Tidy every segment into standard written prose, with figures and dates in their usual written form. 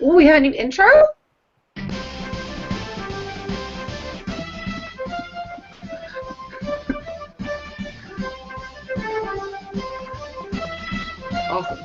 Ooh, we have a new intro? Awesome.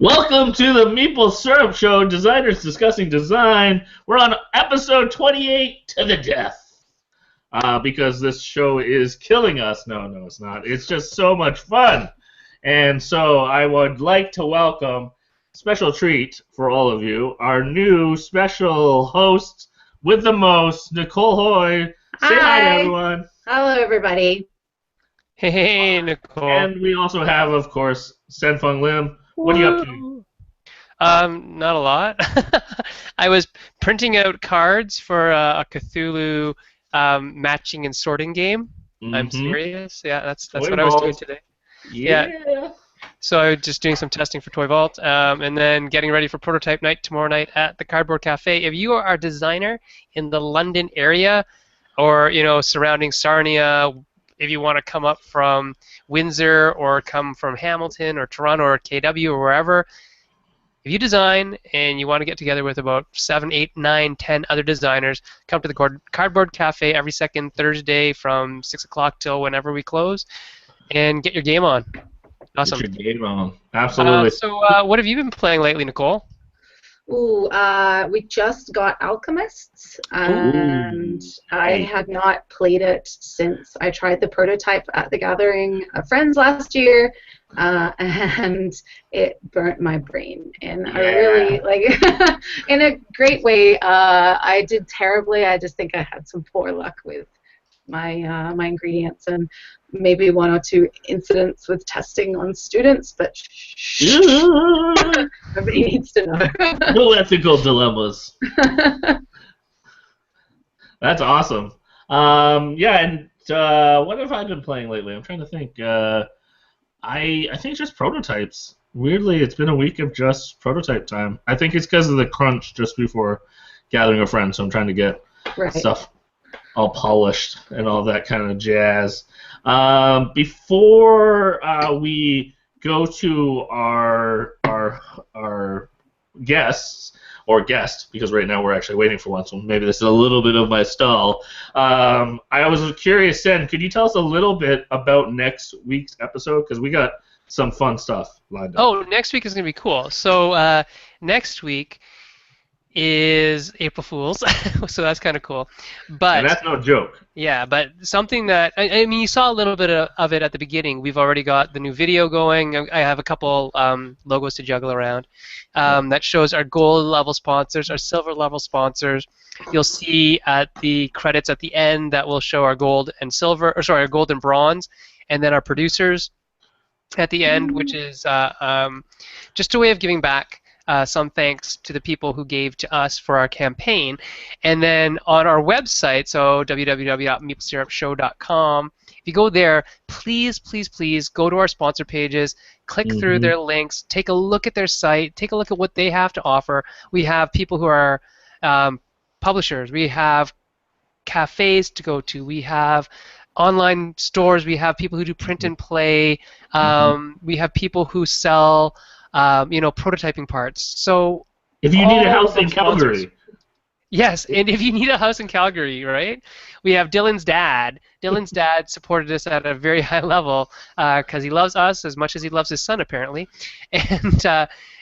Welcome to the Meeple Syrup Show, designers discussing design. We're on episode 28 to the death. Because this show is killing us. No, it's not. It's just so much fun. And so I would like to welcome, special treat for all of you, our new special host with the most, Nicole Hoy. Say hi to everyone. Hello, everybody. Hey, Nicole. And we also have, of course, Senfeng Lim. What are you up to? Not a lot. I was printing out cards for a Cthulhu matching and sorting game. Mm-hmm. I'm serious. Yeah, that's Toy what I was doing today. Yeah. So I was just doing some testing for Toy Vault, and then getting ready for prototype night tomorrow night at the Cardboard Cafe. If you are a designer in the London area, or surrounding Sarnia, if you want to come up from Windsor or come from Hamilton or Toronto or KW or wherever, if you design and you want to get together with about 7, 8, 9, 10 other designers, come to the Cardboard Cafe every second Thursday from 6 o'clock till whenever we close, and get your game on. Awesome. Get your game on. Absolutely. So what have you been playing lately, Nicole? Ooh, we just got Alchemists, and I had not played it since I tried the prototype at the Gathering of Friends last year, and it burnt my brain in a really, in a great way. I did terribly. I just think I had some poor luck with my ingredients and maybe 1 or 2 incidents with testing on students, but nobody needs to know. No ethical dilemmas. That's awesome. What have I been playing lately? I'm trying to think. I think it's just prototypes. Weirdly, it's been a week of just prototype time. I think it's because of the crunch just before Gathering of Friends, so I'm trying to get stuff all polished and all that kind of jazz. Before we go to our guests, or guest, because right now we're actually waiting for one, so maybe this is a little bit of my stall. I was curious, Sen, could you tell us a little bit about next week's episode? Because we got some fun stuff lined up. Oh, next week is going to be cool. So next week is April Fool's, so that's kind of cool. And that's no joke. Yeah, but something that, I mean, you saw a little bit of it at the beginning. We've already got the new video going. I have a couple logos to juggle around that shows our gold level sponsors, our silver level sponsors. You'll see at the credits at the end that will show our gold and silver, or sorry, our gold and bronze, and then our producers at the end, which is just a way of giving back. Some thanks to the people who gave to us for our campaign. And then on our website, so www.meeplesyrupshow.com, if you go there, please go to our sponsor pages, click through their links, take a look at their site, take a look at what they have to offer. We have people who are publishers. We have cafes to go to. We have online stores. We have people who do print and play. We have people who sell prototyping parts. So if you need a house in Calgary. Yes, and if you need a house in Calgary, right? We have Dylan's dad. Dylan's dad supported us at a very high level because he loves us as much as he loves his son, apparently. And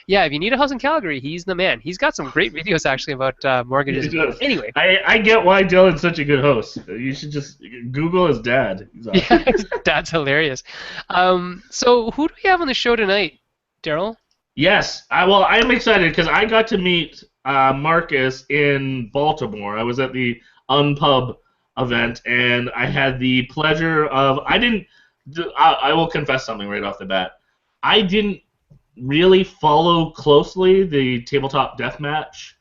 if you need a house in Calgary, he's the man. He's got some great videos actually about mortgages. Anyway, I get why Dylan's such a good host. You should just Google his dad. Yeah, his dad's hilarious. So who do we have on the show tonight, Daryl? Yes, I'm excited because I got to meet Marcus in Baltimore. I was at the Unpub event, and I had the pleasure of. I will confess something right off the bat. I didn't really follow closely the Tabletop Deathmatch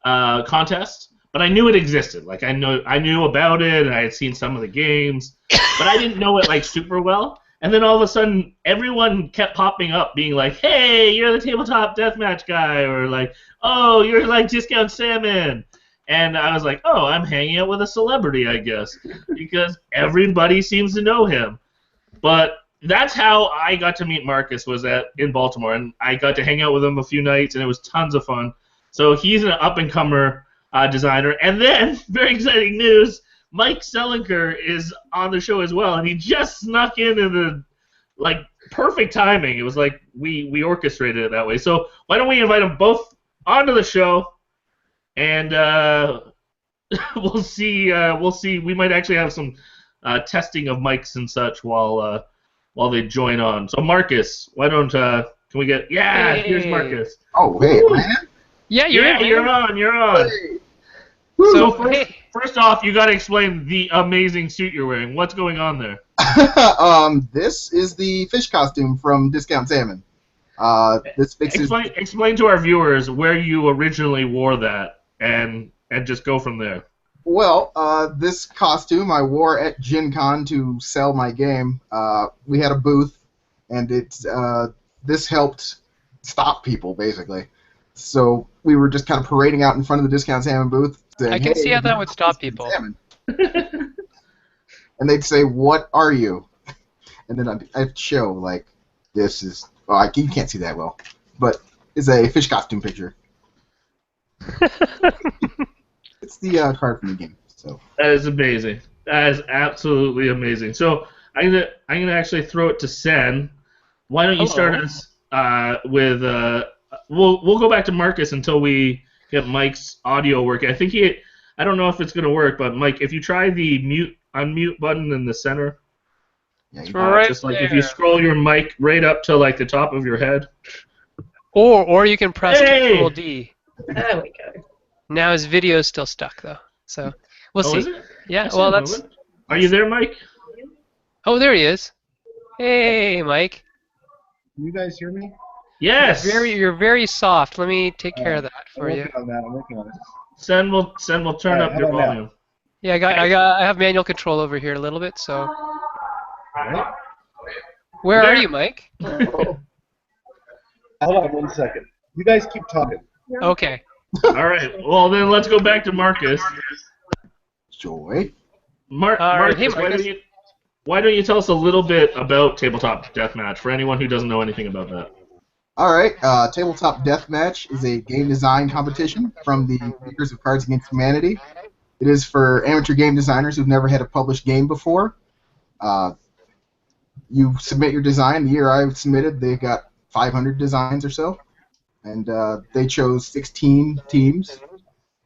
contest, but I knew it existed. Like I knew about it, and I had seen some of the games, but I didn't know it like super well. And then all of a sudden, everyone kept popping up, being like, "Hey, you're the Tabletop Deathmatch guy," or like, "Oh, you're like Discount Salmon." And I was like, "Oh, I'm hanging out with a celebrity, I guess," because everybody seems to know him. But that's how I got to meet Marcus, was in Baltimore, and I got to hang out with him a few nights, and it was tons of fun. So he's an up-and-comer designer. And then, very exciting news, Mike Selinker is on the show as well, and he just snuck in the perfect timing. It was like we orchestrated it that way. So why don't we invite them both onto the show, and we'll see. We'll see. We might actually have some testing of mics and such while they join on. So Marcus, why don't can we get? Yeah, Hey. here's Marcus. Oh, hey, man. Yeah, you're in, man. You're on. You're on. Hey. So So, hey. first off, you got to explain the amazing suit you're wearing. What's going on there? This is the fish costume from Discount Salmon. This fixes. Explain to our viewers where you originally wore that, and just go from there. Well, this costume I wore at Gen Con to sell my game. We had a booth, and this helped stop people, basically. So we were just kind of parading out in front of the Discount Salmon booth, saying, I can "Hey, see how that would stop people." Salmon." And they'd say, "What are you?" And then I'd show, like, this is... Well, you can't see that well, but it's a fish costume picture. It's the card from the game. So That is amazing. That is absolutely amazing. So I'm gonna actually throw it to Sen. Why don't you start us with we'll go back to Marcus until we get Mike's audio working. I don't know if it's gonna work, but Mike, if you try the unmute button in the center, yeah, Right just like if there. you scroll your mic right up to like the top of your head. Or you can press Hey! Control D. There we go. Now his video is still stuck though, so we'll see. Is it? Yeah, I see well it that's. moving. Are you there, Mike? Oh, there he is. Hey, Mike. Can you guys hear me? Yes. You're very soft. Let me take care of that I'm for you. working on that. I'm working on it. Sen will turn Alright, up your how about volume. Yeah, I have manual control over here a little bit. So Alright. where There. are you, Mike? Hold on 1 second. You guys keep talking. Okay. All right. Well, then let's go back to Marcus. Joy. All right, Marcus, hey, Marcus. why don't you tell us a little bit about Tabletop Deathmatch for anyone who doesn't know anything about that? All right, Tabletop Deathmatch is a game design competition from the makers of Cards Against Humanity. It is for amateur game designers who've never had a published game before. You submit your design. The year I submitted, they got 500 designs or so, and they chose 16 teams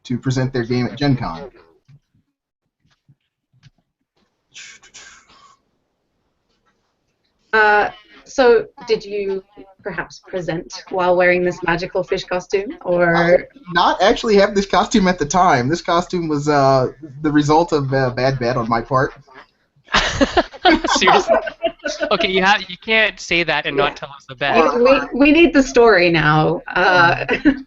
to present their game at Gen Con. So did you perhaps present while wearing this magical fish costume, or? I did not actually have this costume at the time. This costume was the result of a bad bet on my part. Seriously? Okay, you can't say that and not tell us the bad. We need the story now. The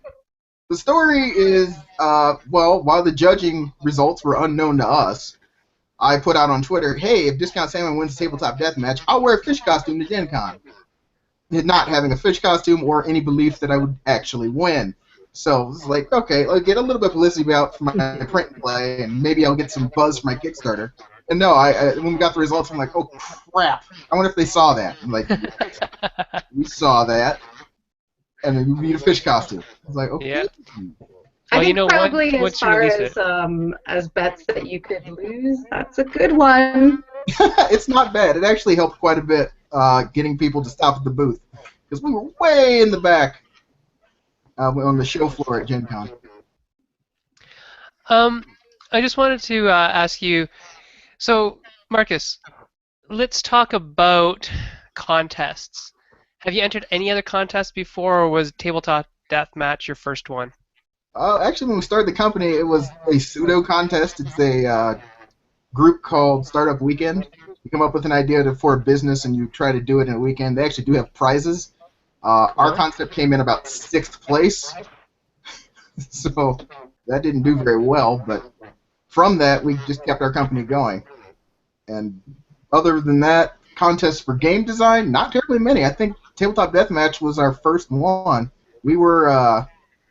story is, well, while the judging results were unknown to us, I put out on Twitter, hey, if Discount Salmon wins the Tabletop Deathmatch, I'll wear a fish costume to Gen Con. Not having a fish costume or any belief that I would actually win. So it's like, okay, I'll get a little bit of publicity about for my print play, and maybe I'll get some buzz for my Kickstarter. And no, when we got the results, I'm like, oh, crap. I wonder if they saw that. I'm like, we saw that. And then we need a fish costume. I was like, okay. Yeah. I Well, think you know, probably once as you far release as bets that you could lose, that's a good one. It's not bad. It actually helped quite a bit getting people to stop at the booth. Because we were way in the back on the show floor at Gen Con. I just wanted to ask you, so Marcus, let's talk about contests. Have you entered any other contests before, or was Tabletop Deathmatch your first one? Actually, when we started the company, it was a pseudo contest. It's a group called Startup Weekend. You come up with an idea for a business and you try to do it in a weekend. They actually do have prizes. Our concept came in about 6th place, so that didn't do very well. But from that, we just kept our company going. And other than that, contests for game design, not terribly many. I think Tabletop Deathmatch was our first one. We were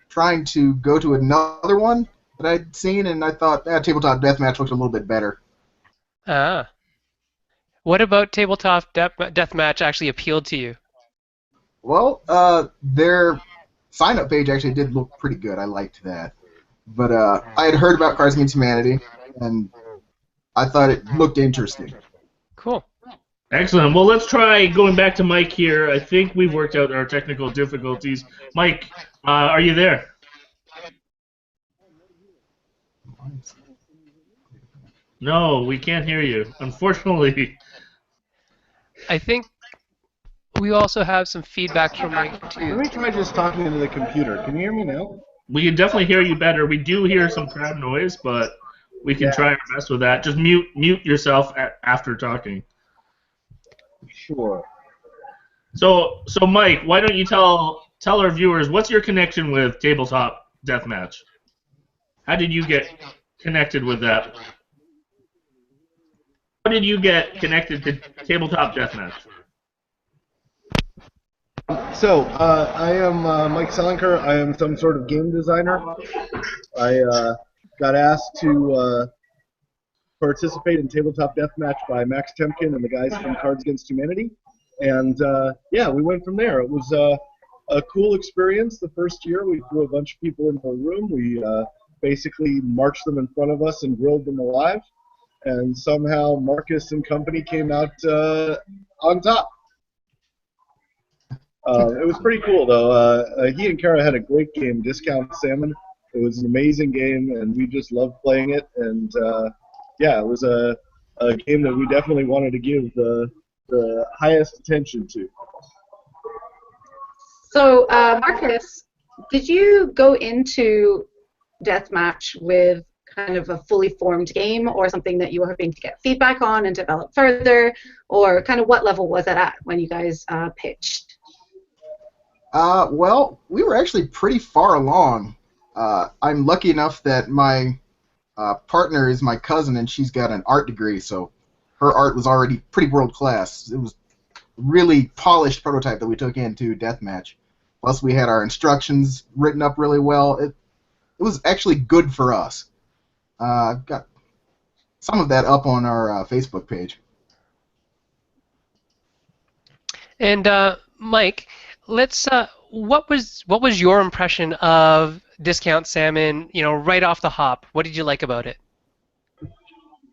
trying to go to another one that I'd seen, and I thought Tabletop Deathmatch looked a little bit better. Ah. What about Tabletop Deathmatch actually appealed to you? Well, their sign-up page actually did look pretty good. I liked that. But I had heard about Cards Against Humanity, and I thought it looked interesting. Cool. Excellent. Well, let's try going back to Mike here. I think we've worked out our technical difficulties. Mike, are you there? No, we can't hear you, unfortunately. I think we also have some feedback from Mike, too. Let me try just talking into the computer. Can you hear me now? We can definitely hear you better. We do hear some crowd noise, but we can try our best with that. Just mute yourself after talking. Sure. So Mike, why don't you tell our viewers what's your connection with Tabletop Deathmatch? How did you get connected with that? How did you get connected to Tabletop Deathmatch? So, I am Mike Selinker. I am some sort of game designer. I got asked to participate in Tabletop Deathmatch by Max Temkin and the guys from Cards Against Humanity. And, yeah, we went from there. It was a cool experience. The first year, we threw a bunch of people into a room. We basically marched them in front of us and grilled them alive. And somehow Marcus and company came out on top. It was pretty cool, though. He and Kara had a great game, Discount Salmon. It was an amazing game, and we just loved playing it. And, yeah, it was a game that we definitely wanted to give the highest attention to. So, Marcus, did you go into Deathmatch with kind of a fully formed game or something that you were hoping to get feedback on and develop further? Or kind of what level was it at when you guys pitched? Well, we were actually pretty far along. I'm lucky enough that my partner is my cousin, and she's got an art degree, so her art was already pretty world-class. It was a really polished prototype that we took into Deathmatch. Plus, we had our instructions written up really well. It was actually good for us. I've got some of that up on our Facebook page. And Mike, let's. What was your impression of Discount Salmon? You know, right off the hop. What did you like about it?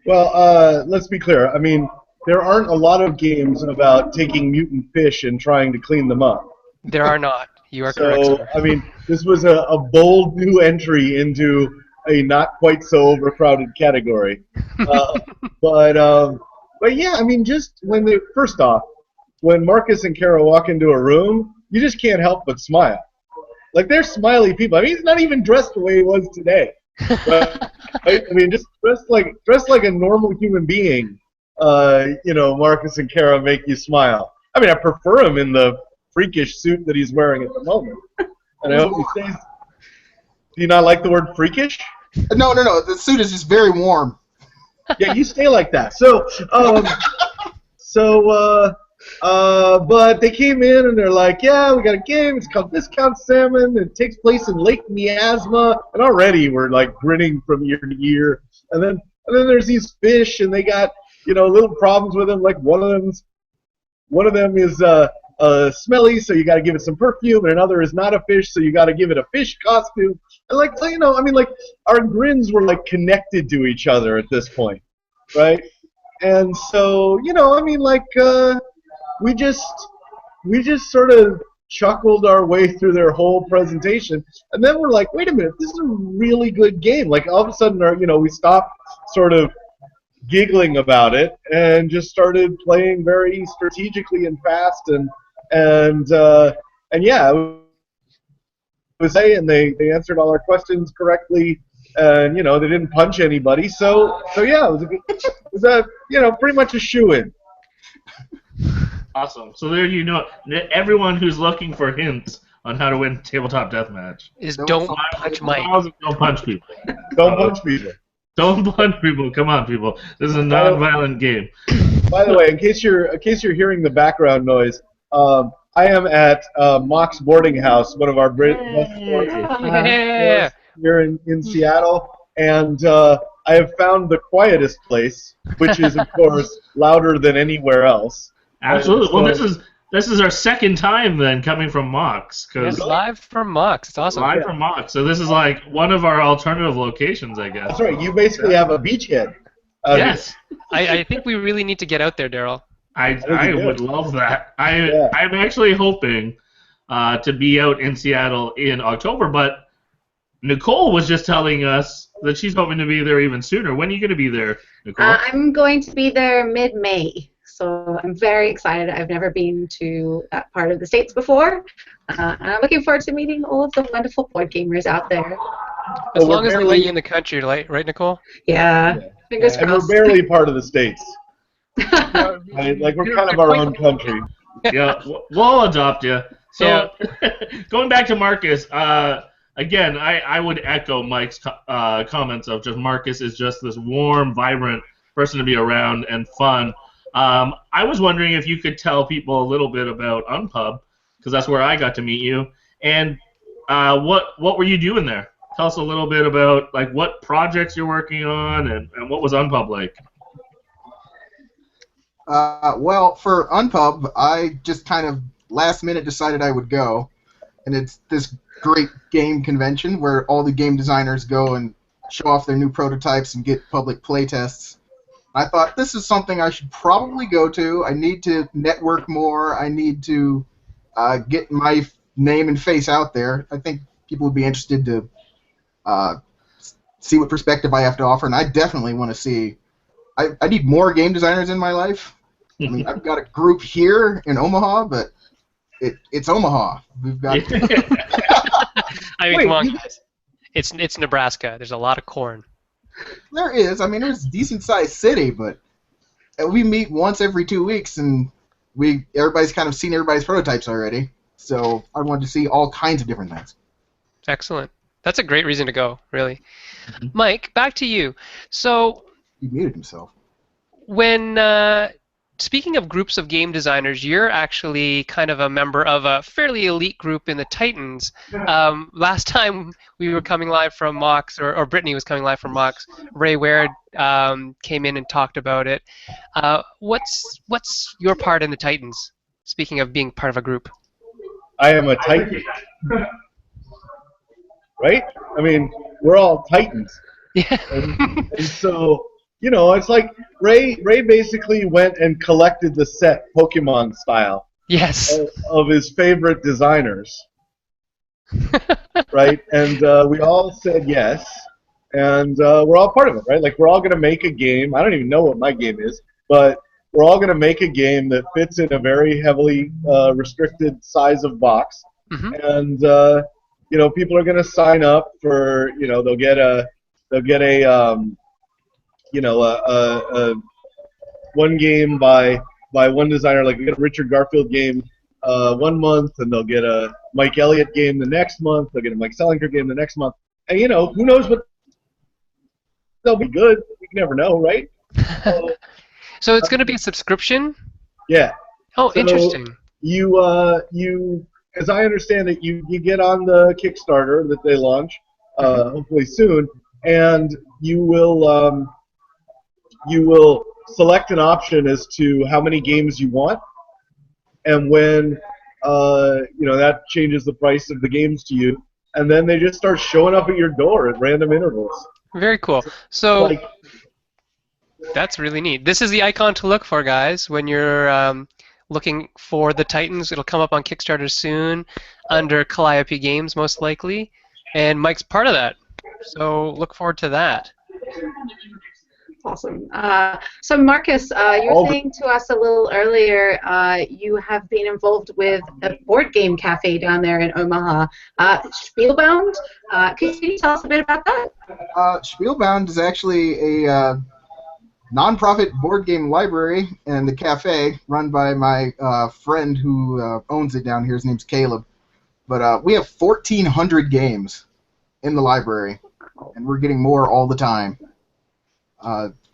Well, let's be clear. I mean, there aren't a lot of games about taking mutant fish and trying to clean them up. There are not. You are correct, So, sir. I mean, this was a bold new entry into a not quite so overcrowded category. But yeah, I mean, just first off, when Marcus and Kara walk into a room, you just can't help but smile. Like, they're smiley people. I mean, he's not even dressed the way he was today. Right? I mean, just dressed like a normal human being. Marcus and Kara make you smile. I mean, I prefer him in the freakish suit that he's wearing at the moment. And I hope he stays. Do you not like the word freakish? No. The suit is just very warm. Yeah, you stay like that. But they came in and they're like, yeah, we got a game. It's called Discount Salmon. It takes place in Lake Miasma. And already we're like grinning from year to year. And then there's these fish, and they got little problems with them. Like one of them is smelly, so you got to give it some perfume, and another is not a fish, so you got to give it a fish costume. And our grins were like connected to each other at this point, right? And so, we just sort of chuckled our way through their whole presentation, and then we're like, wait a minute, this is a really good game. Like, all of a sudden, we stopped sort of giggling about it and just started playing very strategically and fast, and yeah, it was and they answered all our questions correctly, and they didn't punch anybody, so yeah, it was pretty much a shoo-in. Awesome. So there you know, everyone who's looking for hints on how to win Tabletop Deathmatch. Don't punch Mike. Don't punch people. Don't punch people. Don't punch people. Come on, people. This is a non-violent game. By the way, in case you're hearing the background noise, I am at Mock's boarding house, one of our best Yeah. here in Seattle, and I have found the quietest place, which is of course louder than anywhere else. Absolutely. So, Well, this is our second time then coming from Mox, Yes, because live from Mox. It's awesome. live from Mox. So this is like one of our alternative locations, I guess. that's right. You basically have a beachhead. Yes. I think we really need to get out there, Daryl. I would love that. Yeah. I'm actually hoping to be out in Seattle in October, but Nicole was just telling us that she's hoping to be there even sooner. When are you going to be there, Nicole? I'm going to be there mid-May, so I'm very excited. I've never been to that part of the States before, and I'm looking forward to meeting all of the wonderful board gamers out there. As Well, long as they let you in the country, right, Nicole? Yeah, fingers And we're crossed. barely part of the States. Right? Like we're kind of our own country. Yeah, we'll adopt you. So, Yeah. going back to Marcus, again, I would echo Mike's comments of just Marcus is just this warm, vibrant person to be around and fun. I was wondering if you could tell people a little bit about Unpub, because that's where I got to meet you, and what were you doing there? Tell us a little bit about like what projects you're working on and what was Unpub like. Well, for Unpub, I just kind of last minute decided I would go, and it's this great game convention where all the game designers go and show off their new prototypes and get public play tests. I thought this is something I should probably go to. I need to network more. I need to get my name and face out there. I think people would be interested to see what perspective I have to offer, and I definitely want to see. I need more game designers in my life. I mean, I've got a group here in Omaha, but it's Omaha. We've got. I mean, Wait, come on, you- guys. It's Nebraska. There's a lot of corn. There is. I mean, it's a decent-sized city, but we meet once every 2 weeks, and everybody's kind of seen everybody's prototypes already. So I wanted to see all kinds of different things. Excellent. That's a great reason to go, really. Mike, back to you. So He muted himself. when speaking of groups of game designers, you're actually kind of a member of a fairly elite group in the Titans. Last time we were coming live from Mox, or Brittany was coming live from Mox, Ray Ware came in and talked about it. What's your part in the Titans? Speaking of being part of a group. I am a Titan. Right? I mean, we're all Titans. Yeah. And so, you know, it's like Ray basically went and collected the set Pokemon style Yes. of his favorite designers. Right? And we all said yes. And we're all part of it, right? Like, we're all going to make a game. I don't even know what my game is, but we're all going to make a game that fits in a very heavily restricted size of box. Mm-hmm. And, you know, people are going to sign up for, you know, they'll get a you know, a one game by one designer, like we get a Richard Garfield game 1 month, and they'll get a Mike Elliott game the next month, they'll get a Mike Selinger game the next month, and you know, who knows what they'll be good. You never know, right? So it's going to be a subscription? Yeah. Oh, So interesting. You, as I understand it, you get on the Kickstarter that they launch, hopefully soon, and you will select an option as to how many games you want, and when you know, that changes the price of the games to you, and then they just start showing up at your door at random intervals. Very cool. So Like, that's really neat. This is the icon to look for, guys, when you're looking for the Titans. It'll come up on Kickstarter soon under Calliope Games, most likely, and Mike's part of that. So look forward to that. Awesome. So Marcus, you were saying to us a little earlier, you have been involved with a board game cafe down there in Omaha, Spielbound. Could you tell us a bit about that? Spielbound is actually a nonprofit board game library and the cafe run by my friend who owns it down here. His name's Caleb. But we have 1,400 games in the library, and we're getting more all the time.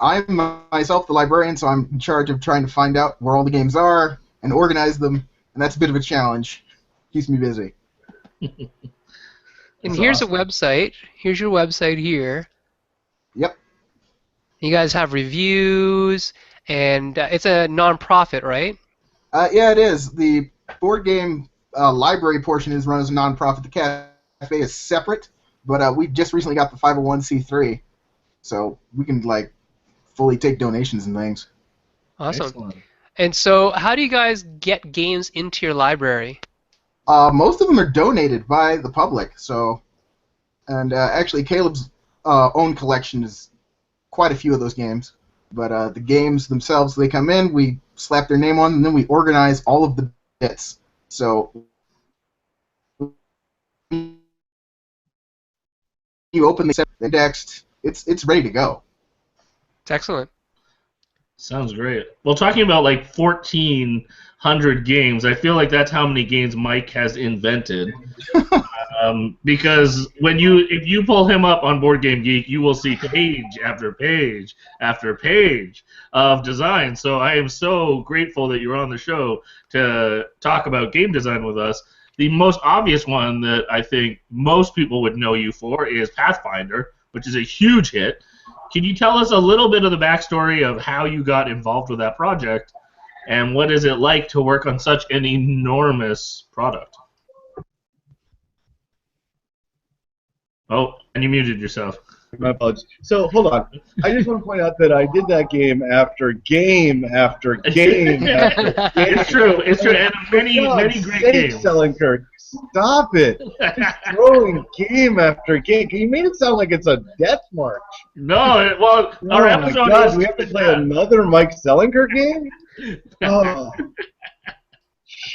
I'm myself the librarian, so I'm in charge of trying to find out where all the games are and organize them, and that's a bit of a challenge. Keeps me busy. And That's here's awesome. a website. Here's your website here. Yep. You guys have reviews, and it's a non-profit, right? Yeah, it is. The board game library portion is run as a nonprofit. The cafe is separate, but we just recently got the 501c3, so we can like fully take donations and things. Awesome. Excellent. And so, how do you guys get games into your library? Most of them are donated by the public, so and actually Caleb's own collection is quite a few of those games. But the games themselves, they come in, we slap their name on, and then we organize all of the bits. So you open the indexed, it's ready to go. It's excellent. Sounds great. Well, talking about like 1,400 games, I feel like that's how many games Mike has invented. Because if you pull him up on Board Game Geek, you will see page after page after page of design. So I am so grateful that you're on the show to talk about game design with us. The most obvious one that I think most people would know you for is Pathfinder, which is a huge hit. Can you tell us a little bit of the backstory of how you got involved with that project, and what is it like to work on such an enormous product? Oh, and you muted yourself. My apologies. So hold on. I just want to point out that I did that game after game after game after game. It's true. It's true. And many God's great sake, games. Sellenkirk, stop it! Just throwing game after game. You made it sound like it's a death march. No, well, Oh our my episode God! is Do we have to play another Mike Sellenkirk game? Oh,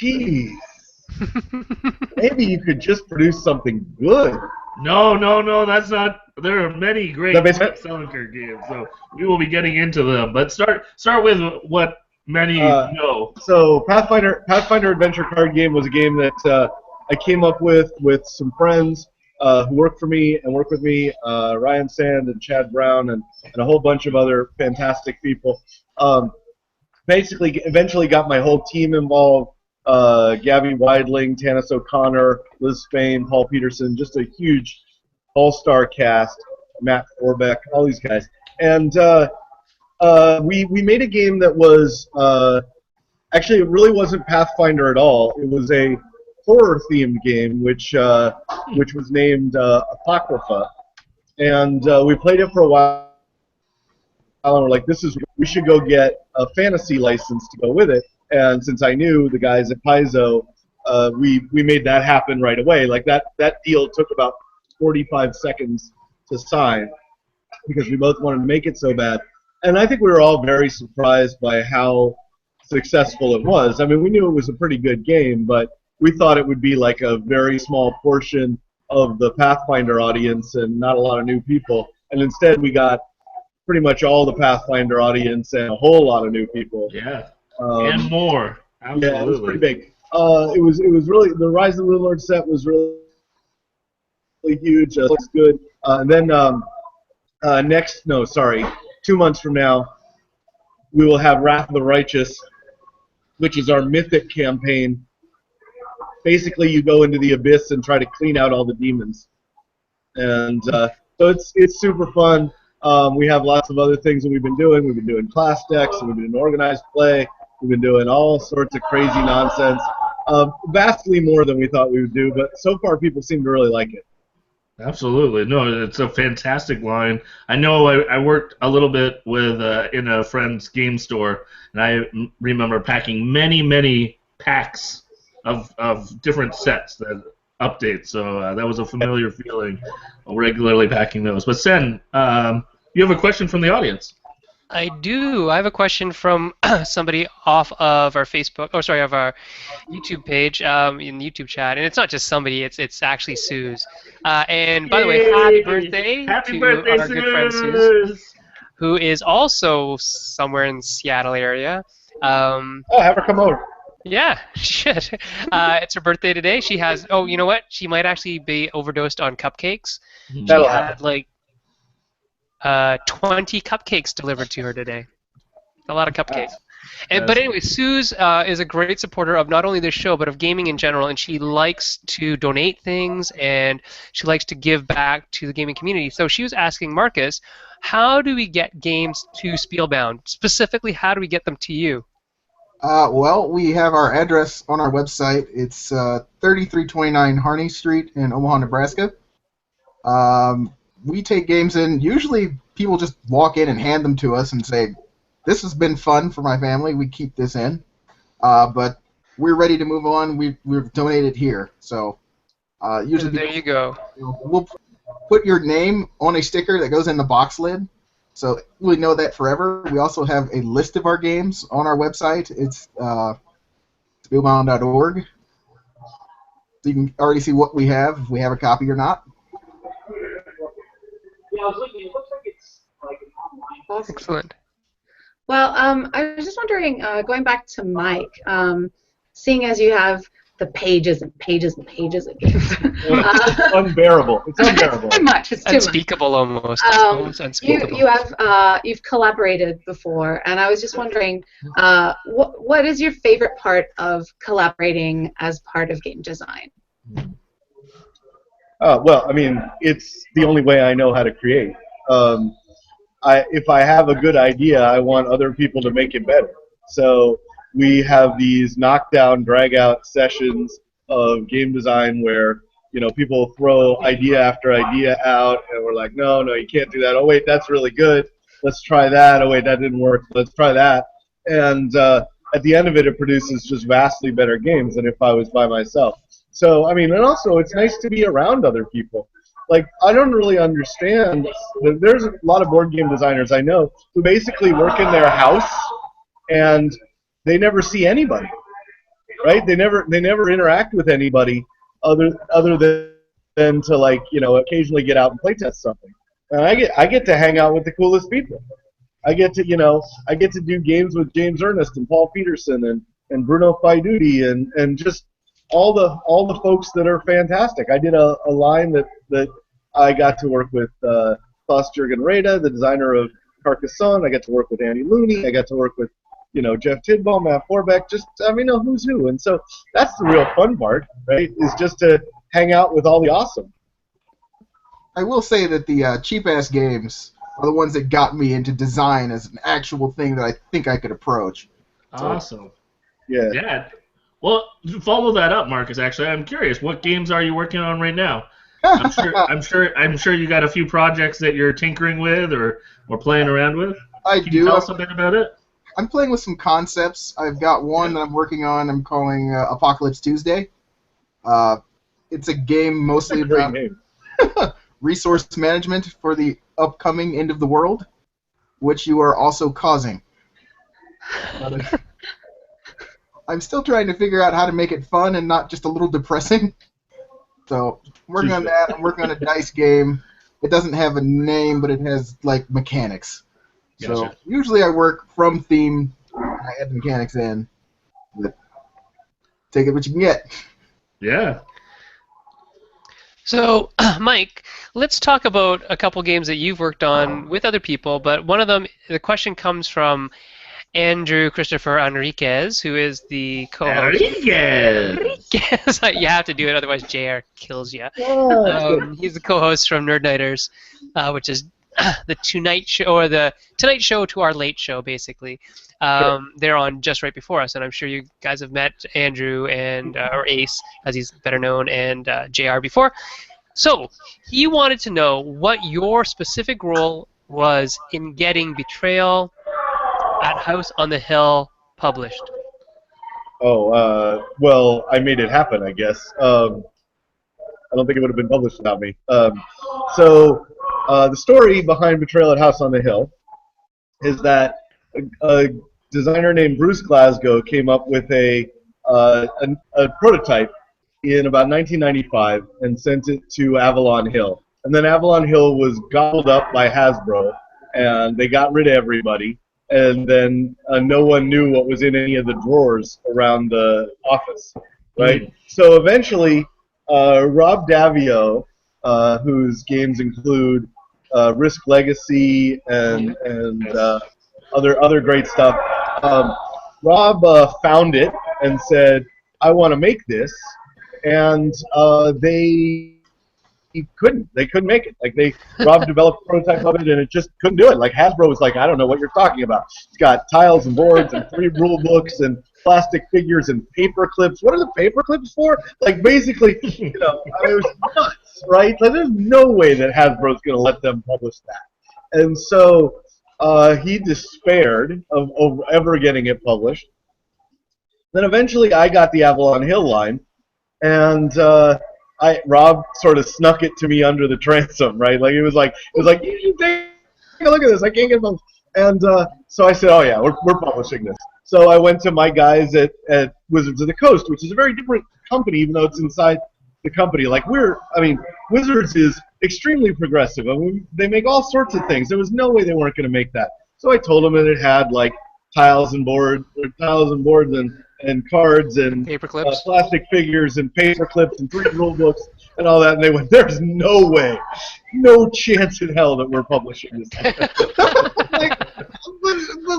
jeez. Maybe you could just produce something good. No, that's not. There are many great Is that basement? Sellenkirk games, so we will be getting into them. But start with what many know. So Pathfinder Adventure Card Game was a game that I came up with some friends who work for me and work with me, Ryan Sand and Chad Brown and a whole bunch of other fantastic people. Basically, eventually got my whole team involved. Gabby Weidling, Tanis O'Connor, Liz Spain, Paul Peterson, just a huge all-star cast, Matt Forbeck, all these guys. And we made a game that was, actually it really wasn't Pathfinder at all. It was a horror-themed game, which was named Apocrypha. And we played it for a while, and we're like, we should go get a fantasy license to go with it. And since I knew the guys at Paizo, we made that happen right away. Like that deal took about 45 seconds to sign because we both wanted to make it so bad. And I think we were all very surprised by how successful it was. I mean, we knew it was a pretty good game, but we thought it would be like a very small portion of the Pathfinder audience and not a lot of new people. And instead we got pretty much all the Pathfinder audience and a whole lot of new people. Yeah. And more. Absolutely. Yeah, it was pretty big. It was really, the Rise of the Lord set was really huge. Looks good. And then 2 months from now, we will have Wrath of the Righteous, which is our mythic campaign. Basically, you go into the abyss and try to clean out all the demons. And so it's super fun. We have lots of other things that we've been doing. We've been doing class decks, and we've been doing organized play. We've been doing all sorts of crazy nonsense, vastly more than we thought we would do, but so far people seem to really like it. Absolutely. No, it's a fantastic line. I know I worked a little bit with in a friend's game store, and I remember packing many packs of different sets that update. So that was a familiar feeling, regularly packing those. But Sen, you have a question from the audience. I do. I have a question from somebody off of our of our YouTube page in the YouTube chat, and it's not just somebody; it's actually Suze. And by the way, happy birthday to our good friend Suze, who is also somewhere in the Seattle area. Have her come over. Yeah, shit. It's her birthday today. She has. Oh, you know what? She might actually be overdosed on cupcakes. That'll She had happen. like. 20 cupcakes delivered to her today. A lot of cupcakes. That's But anyway, Suze is a great supporter of not only this show, but of gaming in general, and she likes to donate things, and she likes to give back to the gaming community. So she was asking Marcus, how do we get games to Spielbound? Specifically, how do we get them to you? Well, we have our address on our website. It's 3329 Harney Street in Omaha, Nebraska. We take games in. Usually people just walk in and hand them to us and say, this has been fun for my family. We keep this in. But we're ready to move on. We've donated here. So usually There you go. we'll put your name on a sticker that goes in the box lid. So we know that forever. We also have a list of our games on our website. It's spielbound.org. So you can already see what we have, if we have a copy or not. Yeah, I was looking. It looks like it's like an online. Excellent. Well, I was just wondering, going back to Mike, seeing as you have the pages and pages and pages of games. It's unbearable. It's unbearable. It's too much. It's too much. Unspeakable almost. Almost unspeakable. You've collaborated before, and I was just wondering, what is your favorite part of collaborating as part of game design? Well, I mean, it's the only way I know how to create. If I have a good idea, I want other people to make it better. So we have these knockdown, drag-out sessions of game design where, you know, people throw idea after idea out, and we're like, no, you can't do that. Oh, wait, that's really good. Let's try that. Oh, wait, that didn't work. Let's try that. And at the end of it, it produces just vastly better games than if I was by myself. So, I mean, and also it's nice to be around other people. Like, I don't really understand. There's a lot of board game designers I know who basically work in their house and they never see anybody, right? They never interact with anybody other than to, like, you know, occasionally get out and play test something. And I get to hang out with the coolest people. I get to do games with James Ernest and Paul Peterson and Bruno Faiduti and just all the folks that are fantastic. I did a line that I got to work with Klaus-Jürgen Reda, the designer of Carcassonne. I got to work with Andy Looney. I got to work with, you know, Jeff Tidball, Matt Forbeck. Just, I mean, know who's who. And so that's the real fun part, right? Is just to hang out with all the awesome. I will say that the cheap-ass games are the ones that got me into design as an actual thing that I think I could approach. awesome. Yeah. Yeah. Well, follow that up, Marcus. Actually, I'm curious. What games are you working on right now? I'm sure you got a few projects that you're tinkering with or playing around with. I Can do. you tell us a bit about it? I'm playing with some concepts. I've got one that I'm working on. I'm calling Apocalypse Tuesday. It's a game mostly That's a great about name. resource management for the upcoming end of the world, which you are also causing. I'm still trying to figure out how to make it fun and not just a little depressing. So I'm working on that. I'm working on a dice game. It doesn't have a name, but it has, like, mechanics. So Gotcha. usually I work from theme. I add mechanics in. But take it what you can get. Yeah. So, Mike, let's talk about a couple games that you've worked on with other people, but one of them, the question comes from Andrew Christopher Enriquez, who is the co-host. Enriquez! You have to do it, otherwise JR kills you. He's the co-host from Nerd Nighters, which is the Tonight Show, or the Tonight Show to our late show, basically. They're on just right before us, and I'm sure you guys have met Andrew and or Ace, as he's better known, and JR before. So he wanted to know what your specific role was in getting Betrayal at House on the Hill published. Oh, well, I made it happen, I guess. I don't think it would have been published without me. So the story behind Betrayal at House on the Hill is that a designer named Bruce Glasgow came up with a prototype in about 1995 and sent it to Avalon Hill. And then Avalon Hill was gobbled up by Hasbro, and they got rid of everybody. And then no one knew what was in any of the drawers around the office, right? So eventually, Rob Davio, whose games include Risk Legacy and other great stuff. Rob found it and said, "I want to make this," and they couldn't make it. Rob developed a prototype of it, and it just couldn't do it. Like Hasbro was like, "I don't know what you're talking about. It's got tiles and boards and 3 rule books and plastic figures and paper clips. What are the paper clips for?" Like basically, it was nuts, right? Like there's no way that Hasbro's going to let them publish that. And so he despaired of ever getting it published. Then eventually, I got the Avalon Hill line, and Rob sort of snuck it to me under the transom, right? Like it was like you should take a look at this. I can't get them. And so I said, "Oh yeah, we're publishing this." So I went to my guys at Wizards of the Coast, which is a very different company, even though it's inside the company. Like Wizards is extremely progressive. I mean, they make all sorts of things. There was no way they weren't going to make that. So I told them that it had like tiles and boards and cards and Paper clips. plastic figures and paper clips and 3 rule books and all that. And they went, "There's no way, no chance in hell that we're publishing this." Like,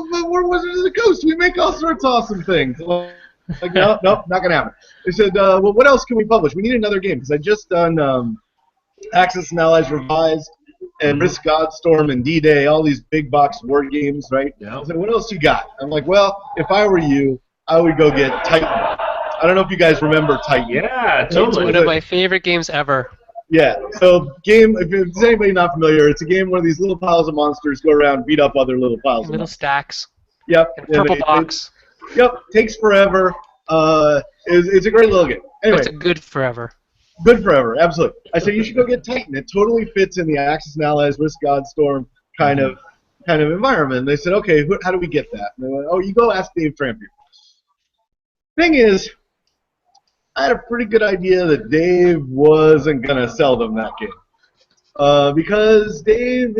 but we're Wizards of the Coast. We make all sorts of awesome things. Like, nope, not going to happen. They said, "Well, what else can we publish? We need another game." Because I just done Axis and Allies Revised and Risk Godstorm and D-Day, all these big box word games, right? Yeah. I said, "What else you got?" I'm like, "Well, if I were you, I would go get Titan." I don't know if you guys remember Titan. Yeah, It's totally. one of my favorite games ever. Yeah, so if there's anybody not familiar, it's a game where these little piles of monsters go around, beat up other little piles of Little monsters. stacks. Yep. And a purple box. Yep, takes forever. It's a great little game. Anyway, It's a good forever. good forever, absolutely. I said you should go get Titan. It totally fits in the Axis and Allies Risk Godstorm kind of environment. And they said, "Okay, how do we get that?" And they went, "Oh, you go ask Dave Trampier." Thing is, I had a pretty good idea that Dave wasn't going to sell them that game. Because Dave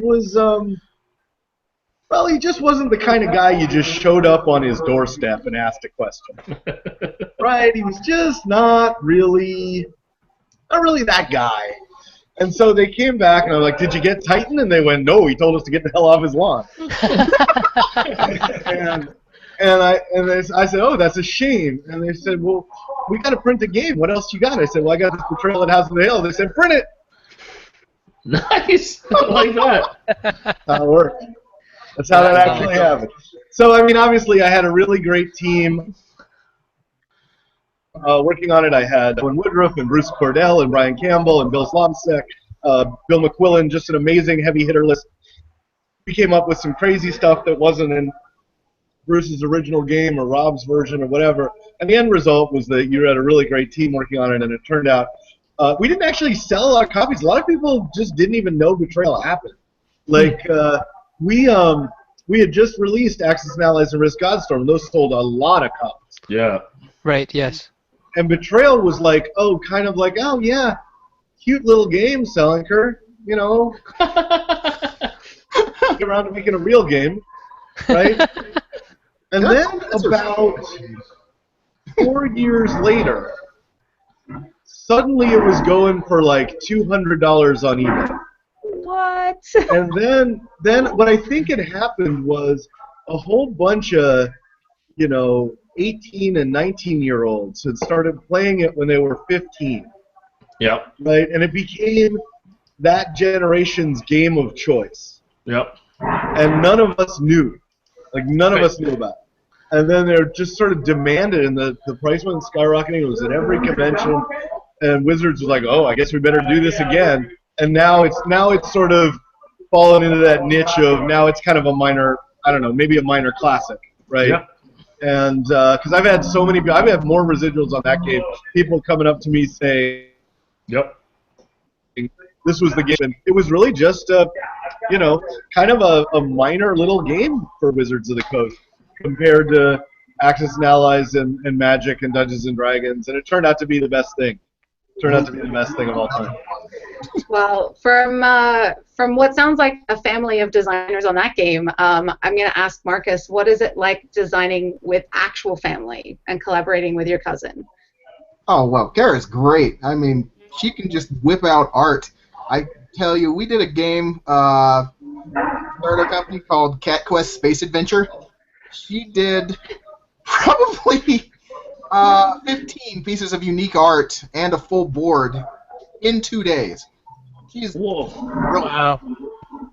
was, well, he just wasn't the kind of guy you just showed up on his doorstep and asked a question. Right? He was just not really that guy. And so they came back, and I was like, "Did you get Titan?" And they went, "No, he told us to get the hell off his lawn." I said, "Oh, that's a shame." And they said, "Well, we got to print a game. What else you got?" I said, "Well, I got this Betrayal at House of the Hill." They said, "Print it." Nice. I like that. That's how it worked. That's how that actually happened. So, I mean, obviously, I had a really great team working on it. I had Owen Woodruff and Bruce Cordell and Brian Campbell and Bill Slomsek, Bill McQuillan, just an amazing heavy hitter list. We came up with some crazy stuff that wasn't in Bruce's original game or Rob's version or whatever. And the end result was that you had a really great team working on it, and it turned out we didn't actually sell a lot of copies. A lot of people just didn't even know Betrayal happened. Like we had just released Axis and Allies and Risk Godstorm, and those sold a lot of copies. Yeah. Right, yes. And Betrayal was like, oh yeah, cute little game, Selinker, you know. Get around to making a real game, right? And then about 4 years later, suddenly it was going for like $200 on eBay. What? And then what I think had happened was a whole bunch of, 18 and 19-year-olds had started playing it when they were 15. Yep. Right? And it became that generation's game of choice. Yep. And none of us knew. Like, none of us knew about it. And then they're just sort of demanded, and the price went skyrocketing. It was at every convention. And Wizards was like, "Oh, I guess we better do this again." And now it's sort of fallen into that niche of, now it's kind of a minor, I don't know, maybe a minor classic, right? Yep. And because I've had more residuals on that game. People coming up to me saying, Yep. this was the game. And it was really just kind of a minor little game for Wizards of the Coast compared to Axis and Allies and Magic and Dungeons and Dragons, and it turned out to be the best thing. Turned out to be the best thing of all time. Well, from what sounds like a family of designers on that game, I'm going to ask Marcus, what is it like designing with actual family and collaborating with your cousin? Oh, well, Kara's great. I mean, she can just whip out art. tell you, we did a game, startup company called Cat Quest Space Adventure. She did probably 15 pieces of unique art and a full board in 2 days. She's Whoa. brilliant.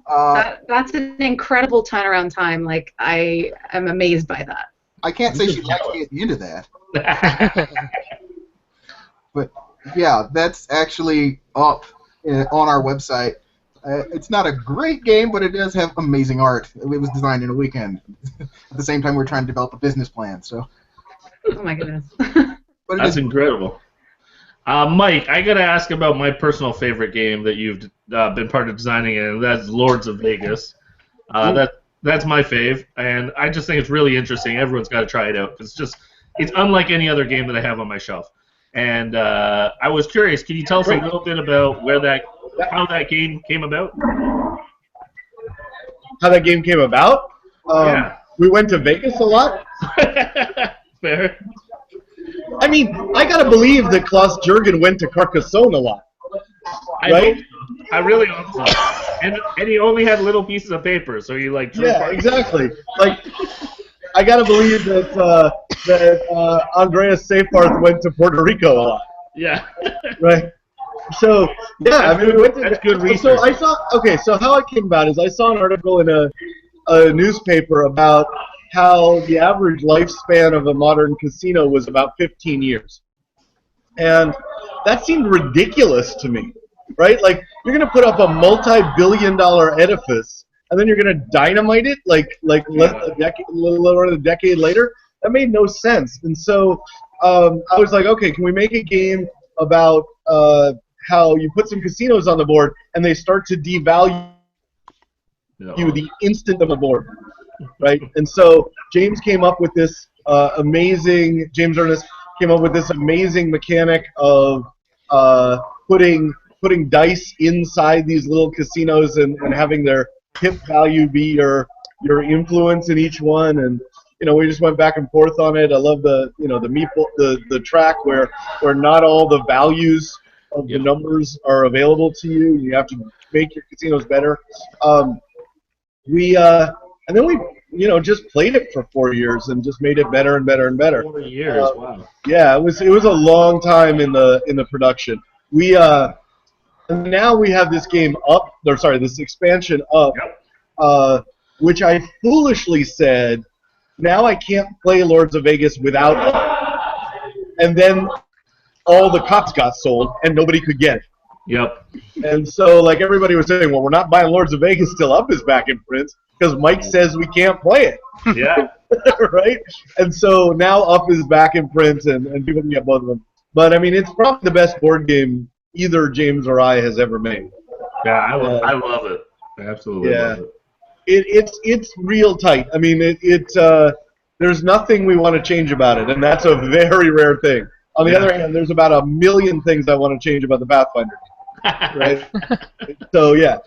Wow. That's an incredible turnaround time. Like, I am amazed by that. I can't say she liked me at the end of that. But yeah, that's actually up on our website. It's not a great game, but it does have amazing art. It was designed in a weekend. At the same time, we're trying to develop a business plan. So. Oh my goodness. But That's incredible. Mike, I gotta ask about my personal favorite game that you've been part of designing, and that's Lords of Vegas. That's my fave, and I just think it's really interesting. Everyone's got to try it out. It's unlike any other game that I have on my shelf. And I was curious, can you tell us a little bit about how that game came about? How that game came about? Yeah. We went to Vegas a lot. Fair. I mean, I gotta believe that Klaus Jurgen went to Carcassonne a lot. Right? I really hope so. And he only had little pieces of paper, so you like drew Yeah, parts. exactly. Like, I gotta believe that Andreas Seyfarth went to Puerto Rico a lot. Yeah. Right. So yeah, I mean, we went to. That's good research. So I saw. Okay, so how it came about is I saw an article in a newspaper about how the average lifespan of a modern casino was about 15 years, and that seemed ridiculous to me. Right? Like, you're gonna put up a multi-billion-dollar edifice, and then you're gonna dynamite it like less than a decade later. That made no sense. And so I was like, okay, can we make a game about how you put some casinos on the board and they start to devalue the instant of the board, right? And so James came up with this James Ernest came up with this amazing mechanic of putting dice inside these little casinos and having their hit value be your influence in each one. And we just went back and forth on it. I love the Meeple, the track where not all the values of the numbers are available to you. You have to make your casinos better. And then we just played it for 4 years and just made it better and better and better. 4 years, wow. Yeah, it was a long time in the production. And now we have this game up, this expansion up, which I foolishly said, now I can't play Lords of Vegas without it. And then all the copies got sold, and nobody could get it. Yep. And so, everybody was saying, well, we're not buying Lords of Vegas till Up is back in print, because Mike says we can't play it. Yeah. Right? And so now Up is back in print, and people can get both of them. But, I mean, it's probably the best board game either James or I has ever made. Yeah, I love it. I absolutely love it. It's real tight. I mean, there's nothing we want to change about it, and that's a very rare thing. On the other hand, there's about 1 million things I want to change about the Pathfinder, right? So yeah.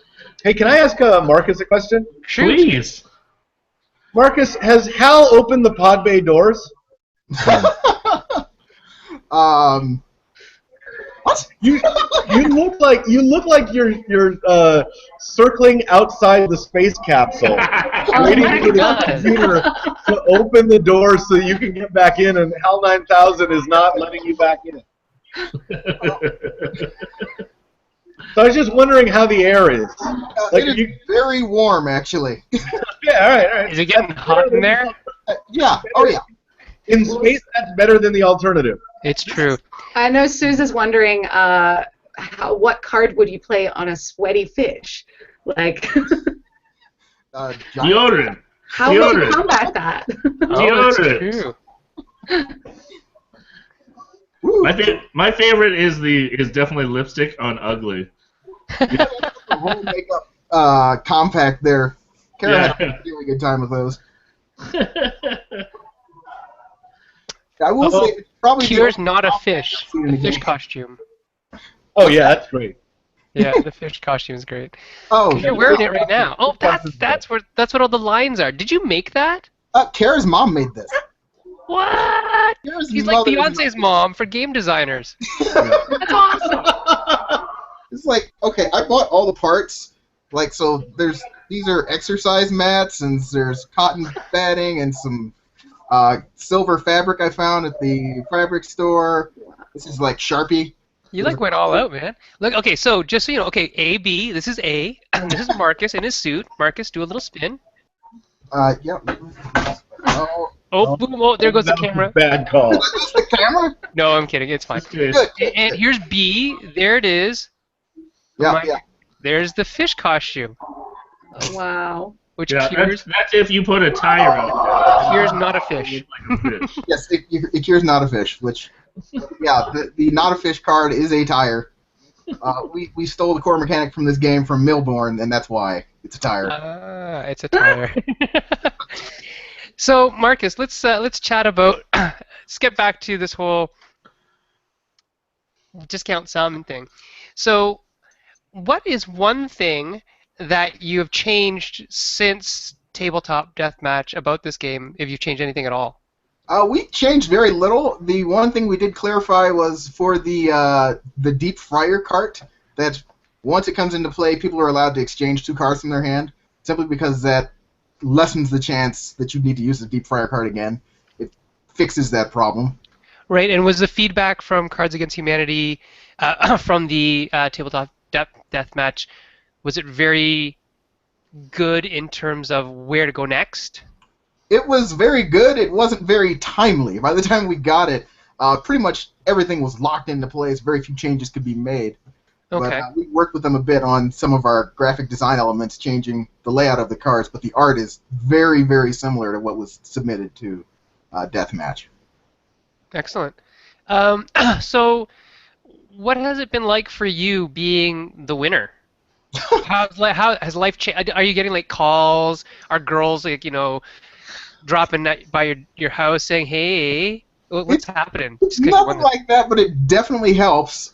Hey, can I ask Marcus a question? Please. Marcus, has Hal opened the pod bay doors? What? You look like you're circling outside the space capsule, waiting for the computer to open the door so you can get back in, and HAL 9000 is not letting you back in. So I was just wondering how the air is. It is very warm, actually. Yeah, all right. Is it getting hot in there? Yeah. Oh yeah. In space, that's better than the alternative. It's true. I know Suze wondering what card would you play on a sweaty fish? Like, deodorant. How would you combat that? Deodorant. My favorite is definitely lipstick on Ugly. Whole makeup compact there. Kara had a really good time with those. I will say it's probably Cure's not a fish. The fish costume. Oh yeah, that's great. Yeah, the fish costume is great. Oh, you're wearing it right now. Oh, that's what all the lines are. Did you make that? Kara's mom made this. What? He's like Beyonce's mom for game designers. That's awesome. It's like, okay, I bought all the parts. Like, so these are exercise mats, and there's cotton batting and some silver fabric I found at the fabric store. This is like Sharpie. You like went all out, man. Look, okay, so just so you know, okay, A, B, this is A, and this is Marcus in his suit. Marcus, do a little spin. Yeah. Oh, boom, oh, there goes the That was camera. a bad call. Is this the camera? No, I'm kidding, it's fine. Good. And here's B, there it is. Yeah, yeah. There's the fish costume, Wow. which Yeah, cures that's if you put a tire on Here's not a fish. it. Like a fish. Yes, it cures not a fish, which, yeah, the not a fish card is a tire. We stole the core mechanic from this game from Milborn, and that's why it's a tire. Ah, it's a tire. So, Marcus, let's chat about. Let's get back to this whole discount salmon thing. So, what is one thing that you have changed since Tabletop Deathmatch about this game, if you've changed anything at all? We changed very little. The one thing we did clarify was for the deep fryer cart, that once it comes into play, people are allowed to exchange 2 cards from their hand, simply because that lessens the chance that you need to use the deep fryer card again. It fixes that problem. Right, and was the feedback from Cards Against Humanity from the Tabletop Deathmatch, was it very good in terms of where to go next? It was very good. It wasn't very timely. By the time we got it, pretty much everything was locked into place. Very few changes could be made. Okay. But we worked with them a bit on some of our graphic design elements, changing the layout of the cards, but the art is very, very similar to what was submitted to Deathmatch. Excellent. So, what has it been like for you being the winner? How has life changed? Are you getting like calls? Are girls like dropping by your house saying, "Hey, what's happening?" It's nothing like that, but it definitely helps.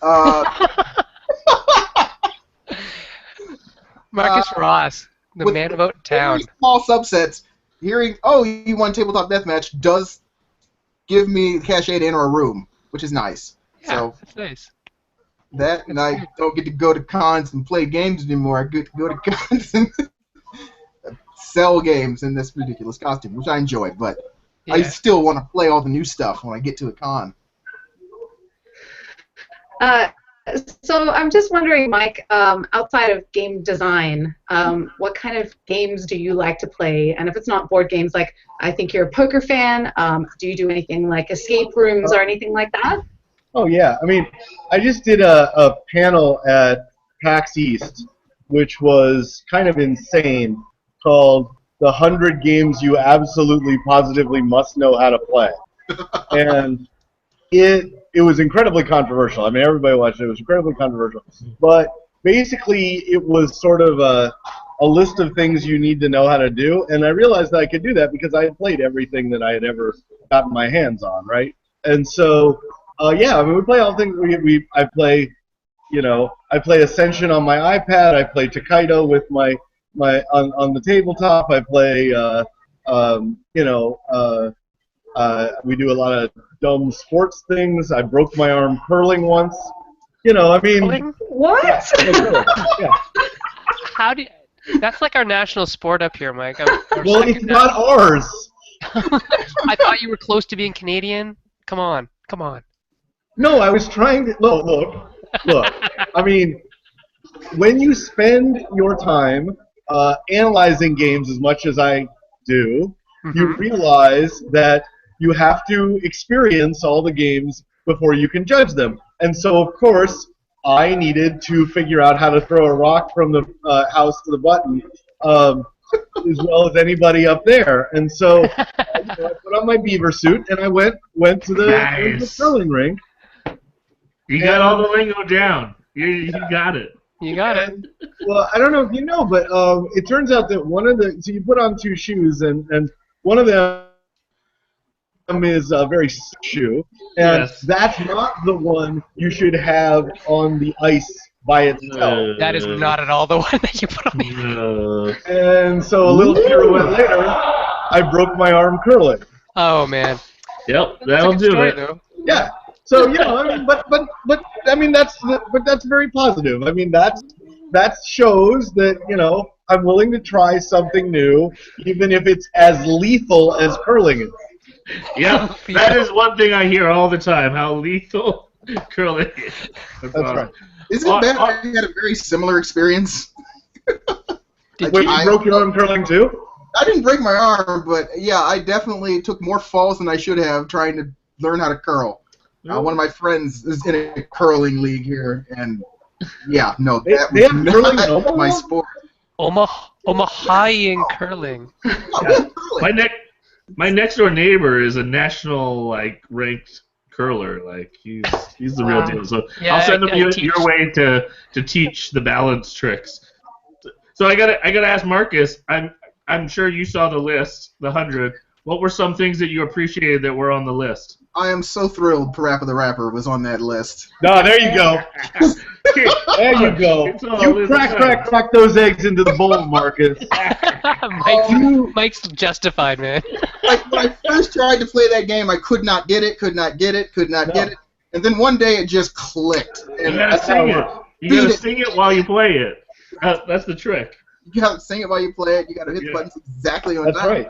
Marcus Ross, the man about town. Very small subsets. Hearing, "Oh, you won Tabletop Deathmatch," does give me cachet to enter a room, which is nice. Yeah, So that's nice. that, and I don't get to go to cons and play games anymore. I get to go to cons and sell games in this ridiculous costume, which I enjoy, but I Yeah. still want to play all the new stuff when I get to a con. So I'm just wondering, Mike, outside of game design, what kind of games do you like to play? And if it's not board games, like I think you're a poker fan, do you do anything like escape rooms or anything like that? Oh yeah, I mean, I just did a panel at PAX East, which was kind of insane, called "The 100 Games You Absolutely Positively Must Know How to Play," and it was incredibly controversial. I mean, everybody watched it. It was incredibly controversial, but basically, it was sort of a list of things you need to know how to do, and I realized that I could do that because I had played everything that I had ever gotten my hands on, right? And so. Yeah, I mean, we play all things. I play, I play Ascension on my iPad. I play Takedo with my on the tabletop. I play, we do a lot of dumb sports things. I broke my arm curling once. I mean, What? yeah. How do you, that's like our national sport up here, Mike. Well, it's not ours. I thought you were close to being Canadian. Come on. No, I was trying to look. I mean, when you spend your time analyzing games as much as I do, you realize that you have to experience all the games before you can judge them. And so, of course, I needed to figure out how to throw a rock from the house to the button, as well as anybody up there. And so, I put on my beaver suit and I went to the curling rink. You got all the lingo down. You got it. You got it. Well, I don't know if you know, but it turns out that so you put on 2 shoes, and one of them is a very stiff shoe, and that's not the one you should have on the ice by itself. That is not at all the one that you put on me. And so a little pirouette later, I broke my arm curling. Oh man. Yep, that'll do it. Though. Yeah. So I mean, but I mean that's very positive. I mean that shows that I'm willing to try something new, even if it's as lethal as curling is. Yep, that is one thing I hear all the time. How lethal curling is. That's right. Isn't it bad? I had a very similar experience. Wait, you broke your arm curling too? I didn't break my arm, but yeah, I definitely took more falls than I should have trying to learn how to curl. One of my friends is in a curling league here, and yeah, no, that was not my sport. Omaha-ing curling. Yeah. My next door neighbor is a national ranked curler. He's the real deal. So Yeah, I'll send him your way to teach the balance tricks. So I gotta ask Marcus. I'm sure you saw the list, the 100. What were some things that you appreciated that were on the list? I am so thrilled Parappa the Rapper was on that list. No, there you go. There you go. You crack those eggs into the bowl, Marcus. Mike's justified, man. Like when I first tried to play that game, I could not get it. And then one day it just clicked. And you gotta sing it. You gotta sing it while you play it. That's the trick. You gotta sing it while you play it. You gotta hit the buttons exactly on time. That's right.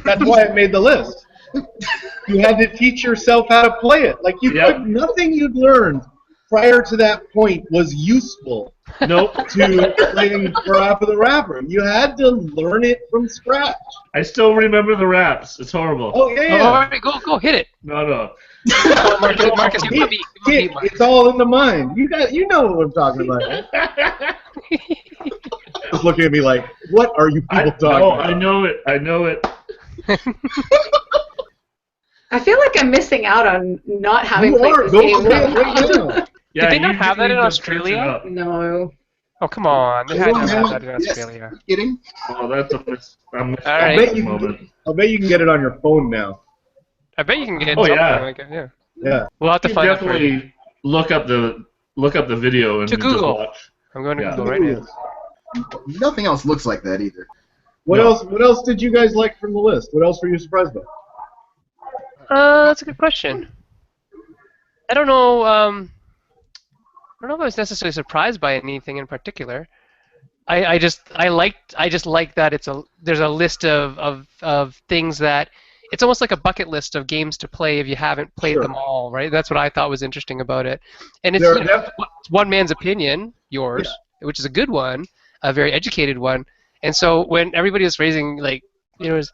That's why it made the list. You had to teach yourself how to play it. Nothing you'd learned prior to that point was useful. Nope. To playing Parappa the Rapper. You had to learn it from scratch. I still remember the raps. It's horrible. Oh yeah. All right, go hit it. No. Marcus, you beat it's all in the mind. You know what I'm talking about. Just looking at me like, what are you people talking about? I know it. I feel like I'm missing out on not having played this game. Yeah, did they not have that in Australia? No. Oh, come on. They had to have that in Australia. Yes. Kidding? Oh, that's I'm All right. I'll bet you can get it on your phone now. I bet you can get Oh, something yeah. like it. Yeah. Yeah. We'll have to You find out for you. definitely look up the video and To just Google. watch. I'm going to Google right now. Nothing else looks like that either. What else did you guys like from the list? What else were you surprised by? That's a good question. I don't know. I don't know if I was necessarily surprised by anything in particular. I just like that there's a list of things that it's almost like a bucket list of games to play if you haven't played them all, right? That's what I thought was interesting about it. And it's it's one man's opinion, yours, which is a good one, a very educated one. And so when everybody was raising as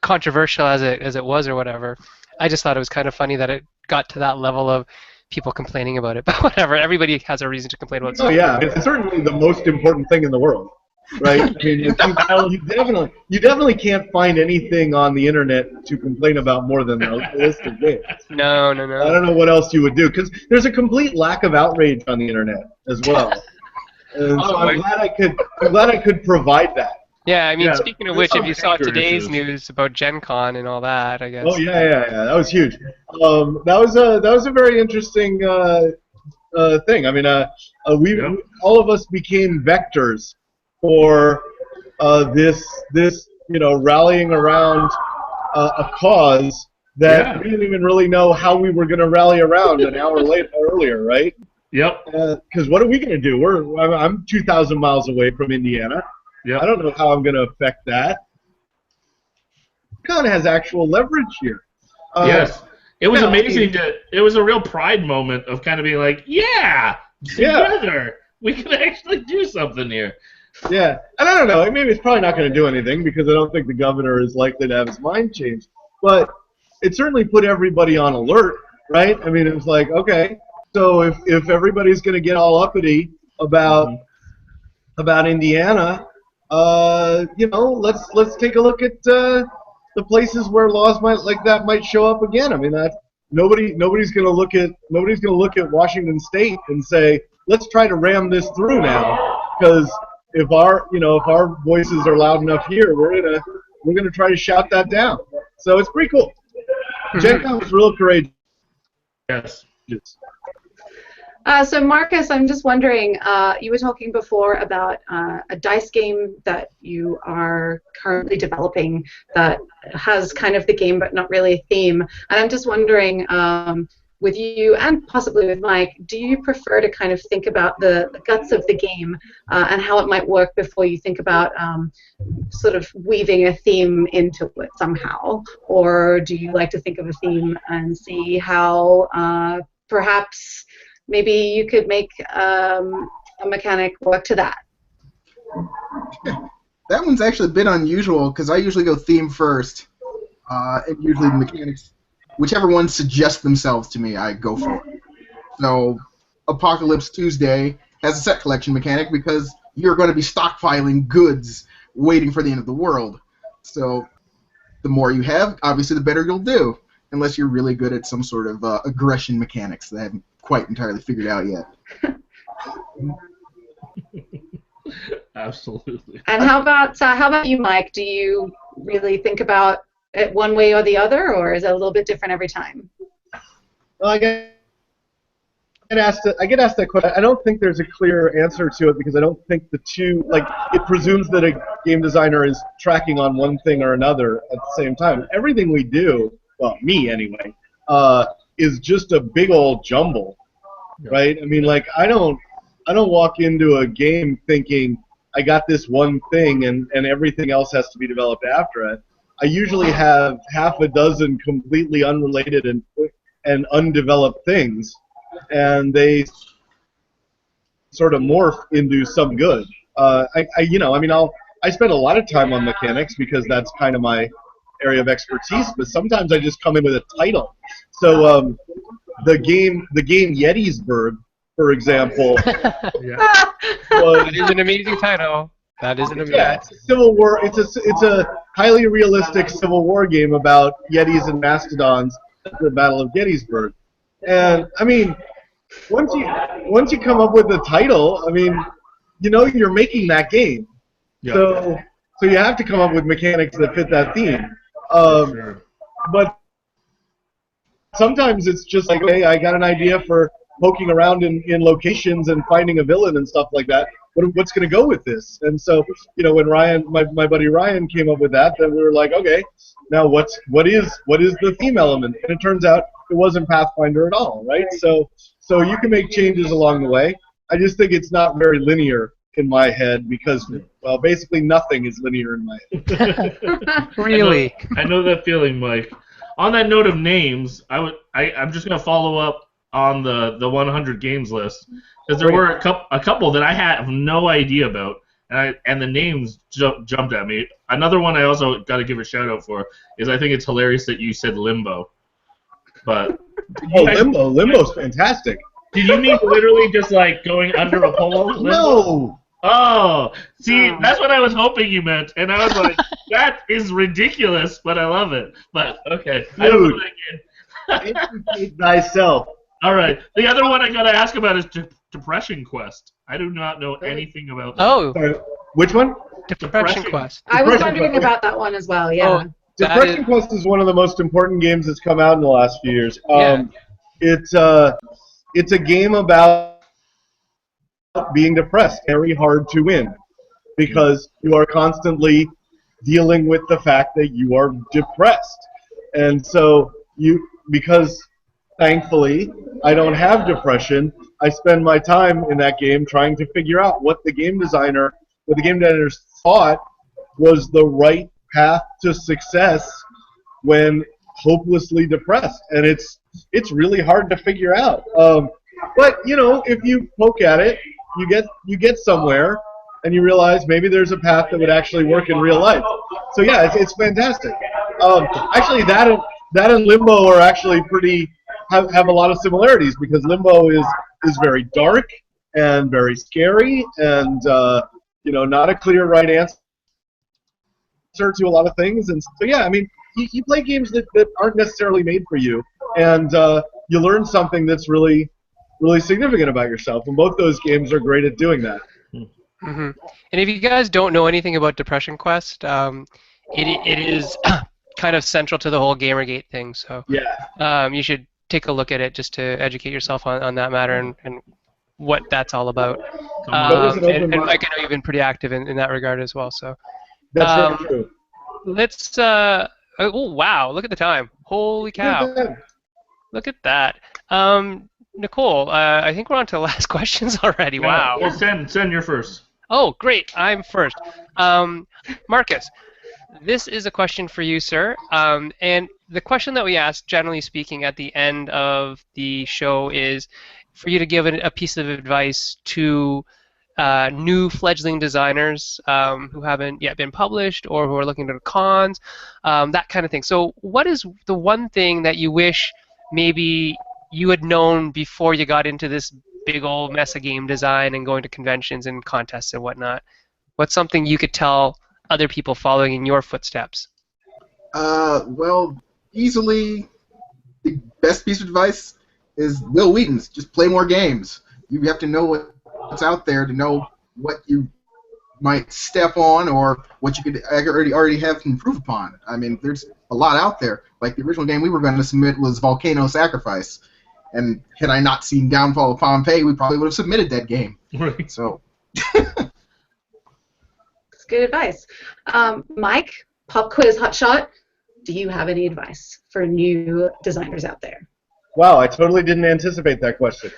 controversial as it was or whatever, I just thought it was kind of funny that it got to that level of people complaining about it. But whatever, everybody has a reason to complain about something. Oh yeah, it's certainly the most important thing in the world, right? I mean, you definitely can't find anything on the internet to complain about more than a list of games. No. I don't know what else you would do, because there's a complete lack of outrage on the internet as well. And so I'm glad I could provide that. Yeah, I mean, speaking of which, if you saw today's news about Gen Con and all that, I guess. Oh yeah, that was huge. That was a very interesting thing. I mean, all of us became vectors for this rallying around a cause that we didn't even really know how we were going to rally around an hour earlier, right? Yep. Because what are we going to do? I'm 2,000 miles away from Indiana. Yep. I don't know how I'm going to affect that. Con has actual leverage here. Yes. It was amazing. It was a real pride moment of kind of being like, together, we can actually do something here. Yeah, and I don't know. Maybe it's probably not going to do anything because I don't think the governor is likely to have his mind changed. But it certainly put everybody on alert, right? I mean, it was like, okay, so if everybody's going to get all uppity about Indiana, let's take a look at the places where laws might show up again. I mean, nobody's going to look at Washington State and say, let's try to ram this through now, because if our voices are loud enough here, we're gonna try to shout that down. So it's pretty cool. Gen Con was real courageous. Yes. So Marcus, I'm just wondering, you were talking before about a dice game that you are currently developing that has kind of the game but not really a theme. And I'm just wondering, with you and possibly with Mike, do you prefer to kind of think about the guts of the game and how it might work before you think about sort of weaving a theme into it somehow? Or do you like to think of a theme and see how perhaps maybe you could make a mechanic work to that? That one's actually a bit unusual because I usually go theme first, and usually the mechanics, whichever ones suggest themselves to me, I go for it. So, Apocalypse Tuesday has a set collection mechanic because you're going to be stockpiling goods waiting for the end of the world. So, the more you have, obviously the better you'll do, unless you're really good at some sort of aggression mechanics that I haven't quite entirely figured out yet. Absolutely. And how about you, Mike? Do you really think about it one way or the other, or is it a little bit different every time? Well, I get asked that question. I don't think there's a clear answer to it because I don't think the two, like, it presumes that a game designer is tracking on one thing or another at the same time. Everything we do, well, me anyway, is just a big old jumble, right? I mean, like, I don't walk into a game thinking I got this one thing and everything else has to be developed after it. I usually have half a dozen completely unrelated and undeveloped things, and they sort of morph into some good. I spend a lot of time on mechanics because that's kind of my area of expertise, but sometimes I just come in with a title. So the game Gettysburg, for example, That is an amazing title. That is an amazing. Yeah, it's a Civil War. It's a highly realistic Civil War game about Yetis and Mastodons at the Battle of Gettysburg. And I mean, once you come up with the title, I mean, you know you're making that game. Yeah. So you have to come up with mechanics that fit that theme. Sure. But sometimes it's just like, hey, I got an idea for poking around in locations and finding a villain and stuff like that. What's going to go with this? And so, you know, when Ryan, my buddy Ryan, came up with that, then we were like, okay, now what is the theme element? And it turns out it wasn't Pathfinder at all, right? So you can make changes along the way. I just think it's not very linear in my head because, well, basically nothing is linear in my head. Really? I know that feeling, Mike. On that note of names, I'm just gonna follow up on the 100 games list because there were a couple that I have no idea about, and the names jumped at me. Another one I also got to give a shout out for is I think it's hilarious that you said Limbo, but Limbo's fantastic. did you mean literally just like going under a pole? Limbo? No. Oh, see, that's what I was hoping you meant, and I was like, that is ridiculous, but I love it. But okay, Dude, I don't know that again. Educate thyself. All right, the other one I gotta ask about is Depression Quest. I do not know anything about that. Oh, Sorry, which one? Depression Quest. I was Depression wondering Quest. about that one as well, yeah. Oh, Depression Quest is one of the most important games that's come out in the last few years. Yeah. It's a game about being depressed, very hard to win, because you are constantly dealing with the fact that you are depressed. And so because thankfully I don't have depression, I spend my time in that game trying to figure out what the game designers thought was the right path to success when hopelessly depressed, and it's really hard to figure out. But you know, if you poke at it, you get somewhere, and you realize maybe there's a path that would actually work in real life. So yeah, it's fantastic. Actually, that and Limbo are actually have a lot of similarities because Limbo is very dark and very scary, and not a clear right answer to a lot of things. And so yeah, I mean, you play games that aren't necessarily made for you, and you learn something that's really significant about yourself, and both those games are great at doing that. Mm-hmm. And if you guys don't know anything about Depression Quest, it is kind of central to the whole Gamergate thing. So yeah, you should take a look at it just to educate yourself on that matter and what that's all about. Come on. Always an open And mind. Mike, I know you've been pretty active in that regard as well. So That's very um, true. let's. Oh wow! Look at the time. Holy cow! Look at that. Nicole, I think we're on to the last questions already. No, Wow. well, send your first. Oh, great. I'm first. Marcus, this is a question for you, sir. And the question that we ask, generally speaking, at the end of the show is for you to give a piece of advice to new fledgling designers who haven't yet been published or who are looking to cons, that kind of thing. So, what is the one thing that you wish maybe you had known before you got into this big old mess of game design and going to conventions and contests and whatnot? What's something you could tell other people following in your footsteps? Well, easily the best piece of advice is Will Wheaton's. Just play more games. You have to know what's out there to know what you might step on or what you could already have to improve upon. I mean, there's a lot out there. Like the original game we were going to submit was Volcano Sacrifice, and had I not seen Downfall of Pompeii, we probably would have submitted that game. Right. So. That's good advice. Mike, pop quiz hotshot. Do you have any advice for new designers out there? Wow, I totally didn't anticipate that question.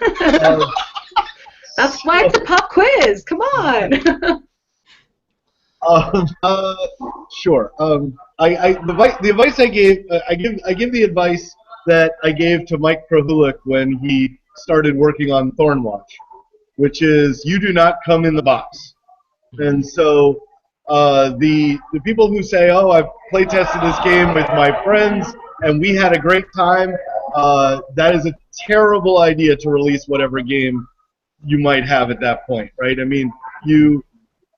That's why it's a pop quiz. Come on. Sure. The advice I gave, I give the advice that I gave to Mike Krahulik when he started working on Thornwatch, which is you do not come in the box. And so the people who say, oh, I've play tested this game with my friends and we had a great time, that is a terrible idea to release whatever game you might have at that point, right? I mean,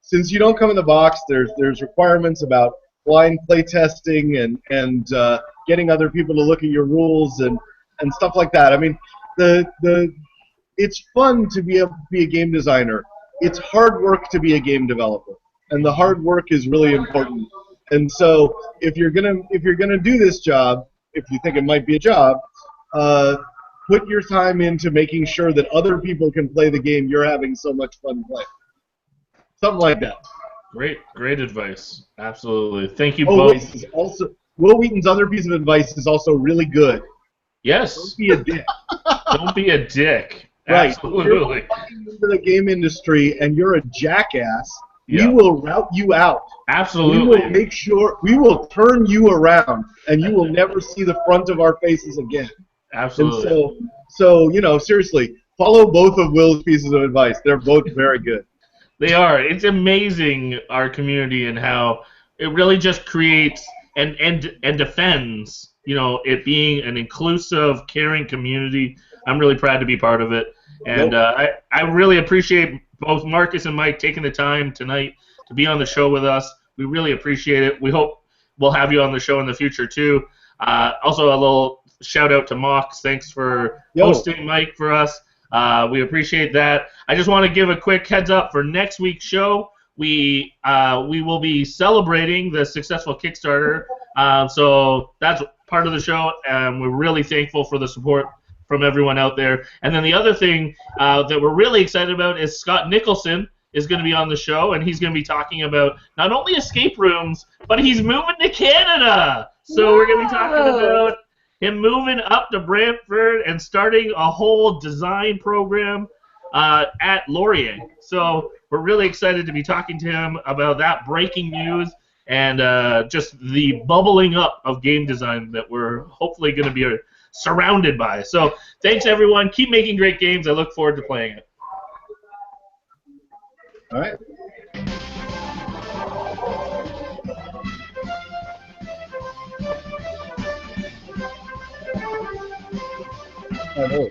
since you don't come in the box, there's requirements about blind play testing and getting other people to look at your rules and stuff like that. I mean, it's fun to be able to be a game designer. It's hard work to be a game developer, and the hard work is really important. And so, if you're gonna do this job, if you think it might be a job, put your time into making sure that other people can play the game you're having so much fun playing. Something like that. Great advice. Absolutely. Thank you Always. both. Also, Will Wheaton's other piece of advice is also really good. Yes. Don't be a dick. Don't be a dick. Right. Absolutely. If you're walking into the game industry and you're a jackass, Yeah. we will route you out. Absolutely. We will make sure, we will turn you around, and you will never see the front of our faces again. Absolutely. And so seriously, follow both of Will's pieces of advice. They're both very good. They are. It's amazing, our community, and how it really just creates and defends, it being an inclusive, caring community. I'm really proud to be part of it. And I really appreciate both Marcus and Mike taking the time tonight to be on the show with us. We really appreciate it. We hope we'll have you on the show in the future, too. Also, a little shout-out to Mox. Thanks for hosting Mike for us. We appreciate that. I just want to give a quick heads up for next week's show. We will be celebrating the successful Kickstarter. So that's part of the show, and we're really thankful for the support from everyone out there. And then the other thing that we're really excited about is Scott Nicholson is going to be on the show, and he's going to be talking about not only escape rooms, but he's moving to Canada. So we're going to be talking about him moving up to Brantford and starting a whole design program at Laurier. So we're really excited to be talking to him about that breaking news and just the bubbling up of game design that we're hopefully going to be surrounded by. So thanks, everyone. Keep making great games. I look forward to playing it. All right. Oh, no.